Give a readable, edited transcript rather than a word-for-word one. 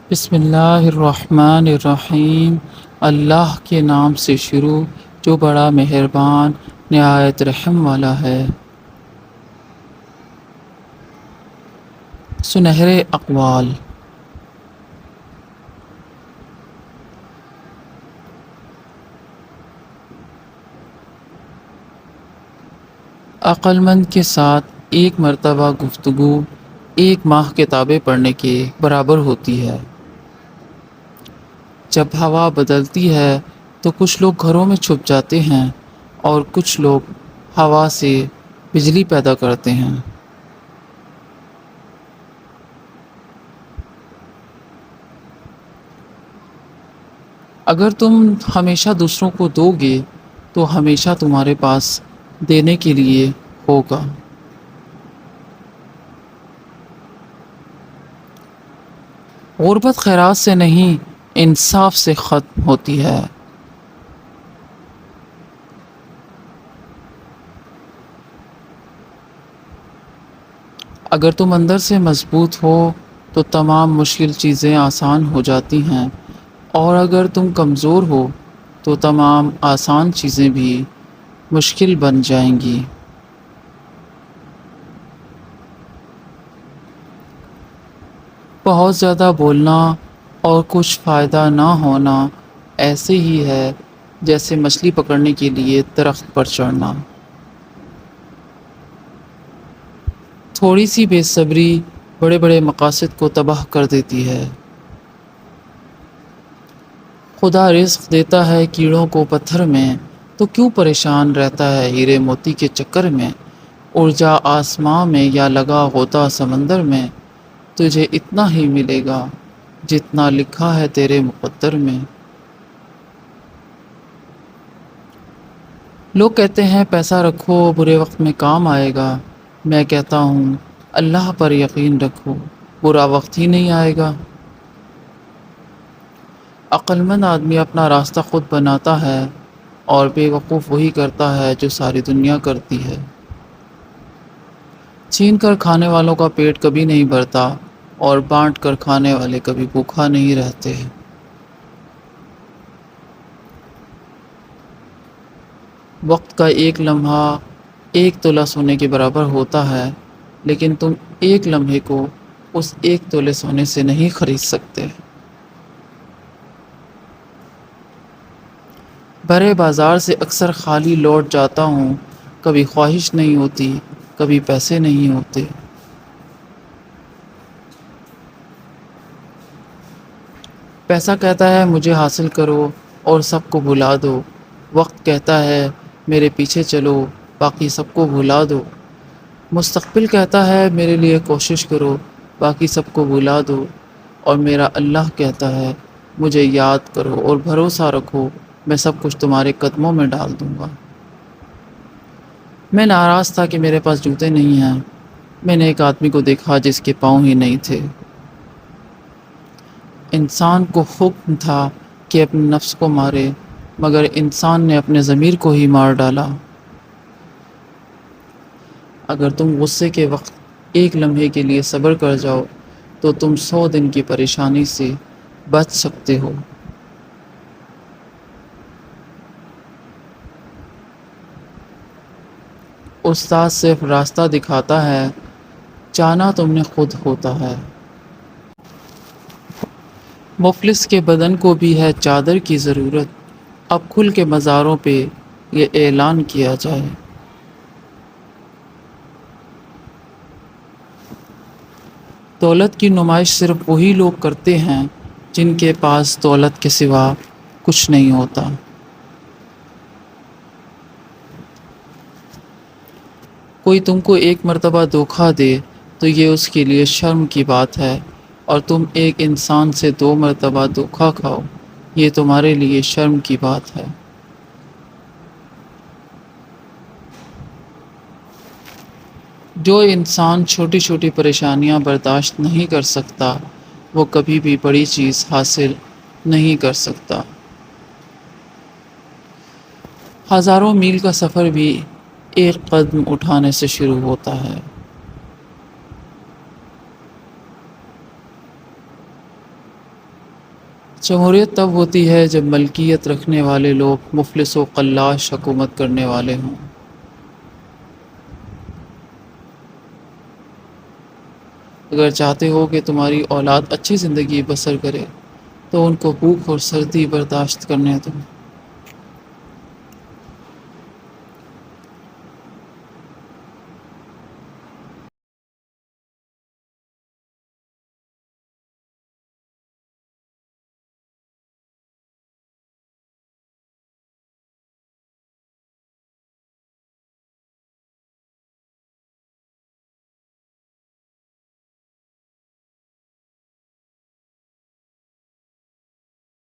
بسم اللہ الرحمن الرحیم۔ اللہ کے نام سے شروع جو بڑا مہربان نہایت رحم والا ہے۔ سنہرے اقوال۔ عقل مند کے ساتھ ایک مرتبہ گفتگو 1 ماہ کتابیں پڑھنے کے برابر ہوتی ہے۔ جب ہوا بدلتی ہے تو کچھ لوگ گھروں میں چھپ جاتے ہیں اور کچھ لوگ ہوا سے بجلی پیدا کرتے ہیں۔ اگر تم ہمیشہ دوسروں کو دو گے تو ہمیشہ تمہارے پاس دینے کے لیے ہوگا۔ غربت خیرات سے نہیں، انصاف سے ختم ہوتی ہے۔ اگر تم اندر سے مضبوط ہو تو تمام مشکل چیزیں آسان ہو جاتی ہیں، اور اگر تم کمزور ہو تو تمام آسان چیزیں بھی مشکل بن جائیں گی۔ بہت زیادہ بولنا اور کچھ فائدہ نہ ہونا ایسے ہی ہے جیسے مچھلی پکڑنے کے لیے درخت پر چڑھنا۔ تھوڑی سی بے صبری بڑے بڑے مقاصد کو تباہ کر دیتی ہے۔ خدا رزق دیتا ہے کیڑوں کو پتھر میں، تو کیوں پریشان رہتا ہے ہیرے موتی کے چکر میں؟ اڑ جا آسماں میں یا لگا غوطہ سمندر میں، تجھے اتنا ہی ملے گا جتنا لکھا ہے تیرے مقدر میں۔ لوگ کہتے ہیں پیسہ رکھو برے وقت میں کام آئے گا، میں کہتا ہوں اللہ پر یقین رکھو برا وقت ہی نہیں آئے گا۔ عقل مند آدمی اپنا راستہ خود بناتا ہے اور بے وقوف وہی کرتا ہے جو ساری دنیا کرتی ہے۔ چھین کر کھانے والوں کا پیٹ کبھی نہیں بھرتا اور بانٹ کر کھانے والے کبھی بھوکا نہیں رہتے۔ وقت کا ایک لمحہ 1 تولہ سونے کے برابر ہوتا ہے، لیکن تم ایک لمحے کو اس 1 تولے سونے سے نہیں خرید سکتے۔ بھرے بازار سے اکثر خالی لوٹ جاتا ہوں، کبھی خواہش نہیں ہوتی، کبھی پیسے نہیں ہوتے۔ پیسہ کہتا ہے مجھے حاصل کرو اور سب کو بھلا دو، وقت کہتا ہے میرے پیچھے چلو باقی سب کو بھلا دو۔ مستقبل کہتا ہے میرے لیے کوشش کرو باقی سب کو بھلا دو، اور میرا اللہ کہتا ہے مجھے یاد کرو اور بھروسہ رکھو میں سب کچھ تمہارے قدموں میں ڈال دوں گا۔ میں ناراض تھا کہ میرے پاس جوتے نہیں ہیں۔ میں نے ایک آدمی کو دیکھا جس کے پاؤں ہی نہیں تھے۔ انسان کو حکم تھا کہ اپنے نفس کو مارے، مگر انسان نے اپنے ضمیر کو ہی مار ڈالا۔ اگر تم غصے کے وقت ایک لمحے کے لیے صبر کر جاؤ تو تم 100 دن کی پریشانی سے بچ سکتے ہو۔ استاد صرف راستہ دکھاتا ہے، جانا تم نے خود ہوتا ہے۔ مفلس کے بدن کو بھی ہے چادر کی ضرورت، اب کھل کے مزاروں پہ یہ اعلان کیا جائے۔ دولت کی نمائش صرف وہی لوگ کرتے ہیں جن کے پاس دولت کے سوا کچھ نہیں ہوتا۔ کوئی تم کو 1 مرتبہ دھوکہ دے تو یہ اس کے لیے شرم کی بات ہے، اور تم ایک انسان سے 2 مرتبہ دھوکہ کھاؤ یہ تمہارے لیے شرم کی بات ہے۔ جو انسان چھوٹی چھوٹی پریشانیاں برداشت نہیں کر سکتا وہ کبھی بھی بڑی چیز حاصل نہیں کر سکتا۔ ہزاروں میل کا سفر بھی ایک قدم اٹھانے سے شروع ہوتا ہے۔ جمہوریت تب ہوتی ہے جب ملکیت رکھنے والے لوگ مفلس و قلاش حکومت کرنے والے ہوں۔ اگر چاہتے ہو کہ تمہاری اولاد اچھی زندگی بسر کرے تو ان کو بھوک اور سردی برداشت کرنے دو۔